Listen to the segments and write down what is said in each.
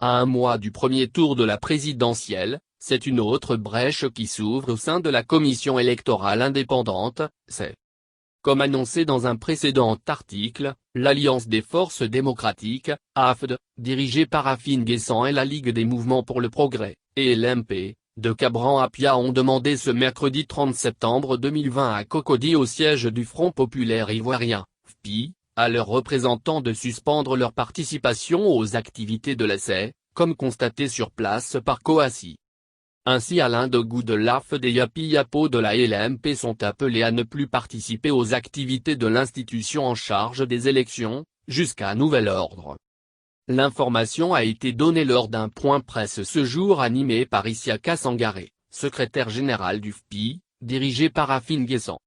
À un mois du premier tour de la présidentielle, c'est une autre brèche qui s'ouvre au sein de la commission électorale indépendante, c'est. Comme annoncé dans un précédent article, l'Alliance des forces démocratiques, AFD, dirigée par Afine Guessant et la Ligue des mouvements pour le progrès, et LMP, de Cabran-Appia ont demandé ce mercredi 30 septembre 2020 à Cocody au siège du Front populaire ivoirien, FPI, à leurs représentants de suspendre leur participation aux activités de l'essai, comme constaté sur place par Kouassi. Ainsi Alain Dogou de l'AFD et Yapi Yapo de la LMP sont appelés à ne plus participer aux activités de l'institution en charge des élections, jusqu'à nouvel ordre. L'information a été donnée lors d'un point presse ce jour animé par Isiaka Sangaré, secrétaire général du FPI, dirigé par Afine Guessant.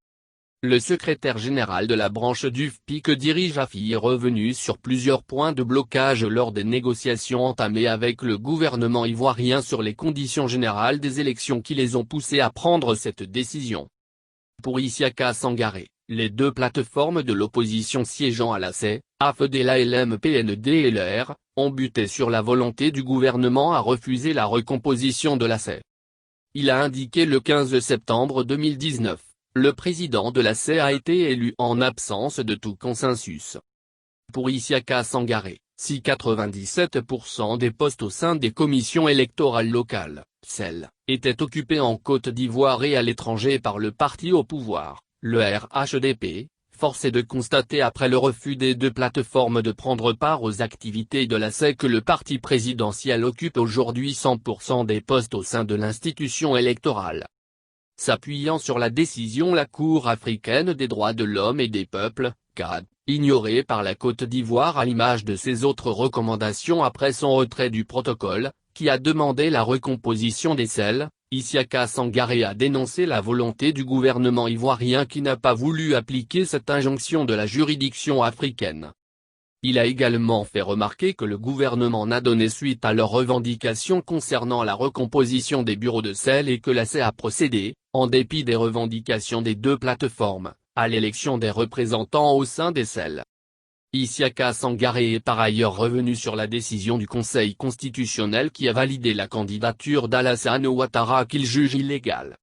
Le secrétaire général de la branche du FPI que dirige Afi est revenu sur plusieurs points de blocage lors des négociations entamées avec le gouvernement ivoirien sur les conditions générales des élections qui les ont poussés à prendre cette décision. Pour Isiaka Sangaré, les deux plateformes de l'opposition siégeant à la CE, AFD, la LMPND et LR, ont buté sur la volonté du gouvernement à refuser la recomposition de la CE. Il a indiqué le 15 septembre 2019. Le président de la CE a été élu en absence de tout consensus. Pour Isiaka Sangaré, si 97% des postes au sein des commissions électorales locales, celles, étaient occupés en Côte d'Ivoire et à l'étranger par le parti au pouvoir, le RHDP, force est de constater après le refus des deux plateformes de prendre part aux activités de la CE que le parti présidentiel occupe aujourd'hui 100% des postes au sein de l'institution électorale. S'appuyant sur la décision la Cour africaine des droits de l'homme et des peuples, CAD, ignorée par la Côte d'Ivoire à l'image de ses autres recommandations après son retrait du protocole, qui a demandé la recomposition des celles, Isiaka Sangaré a dénoncé la volonté du gouvernement ivoirien qui n'a pas voulu appliquer cette injonction de la juridiction africaine. Il a également fait remarquer que le gouvernement n'a donné suite à leurs revendications concernant la recomposition des bureaux de CEL et que la CE a procédé, en dépit des revendications des deux plateformes, à l'élection des représentants au sein des CEL. Isiaka Sangaré est par ailleurs revenu sur la décision du Conseil constitutionnel qui a validé la candidature d'Alassane Ouattara qu'il juge illégale.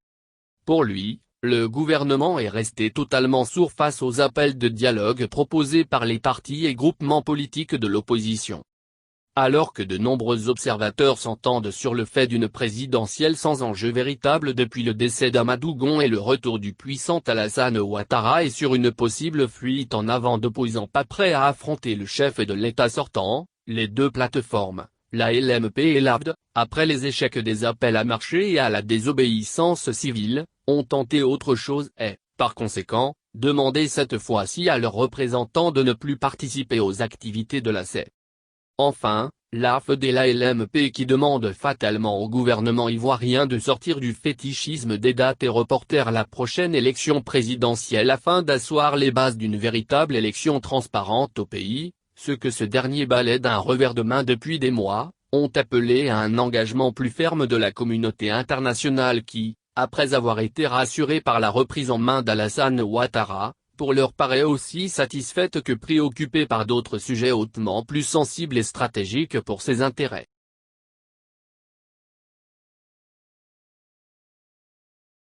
Pour lui, le gouvernement est resté totalement sourd face aux appels de dialogue proposés par les partis et groupements politiques de l'opposition. Alors que de nombreux observateurs s'entendent sur le fait d'une présidentielle sans enjeu véritable depuis le décès d'Amadou Gon et le retour du puissant Alassane Ouattara et sur une possible fuite en avant d'opposants pas prêts à affronter le chef de l'État sortant, les deux plateformes, la LMP et l'AFD, après les échecs des appels à marcher et à la désobéissance civile, ont tenté autre chose et, par conséquent, demandé cette fois-ci à leurs représentants de ne plus participer aux activités de la CE. Enfin, l'AFD et la LMP qui demandent fatalement au gouvernement ivoirien de sortir du fétichisme des dates et reporter la prochaine élection présidentielle afin d'asseoir les bases d'une véritable élection transparente au pays, ce que ce dernier balaie d'un revers de main depuis des mois, ont appelé à un engagement plus ferme de la communauté internationale qui, après avoir été rassurée par la reprise en main d'Alassane Ouattara, pour leur paraît aussi satisfaite que préoccupée par d'autres sujets hautement plus sensibles et stratégiques pour ses intérêts.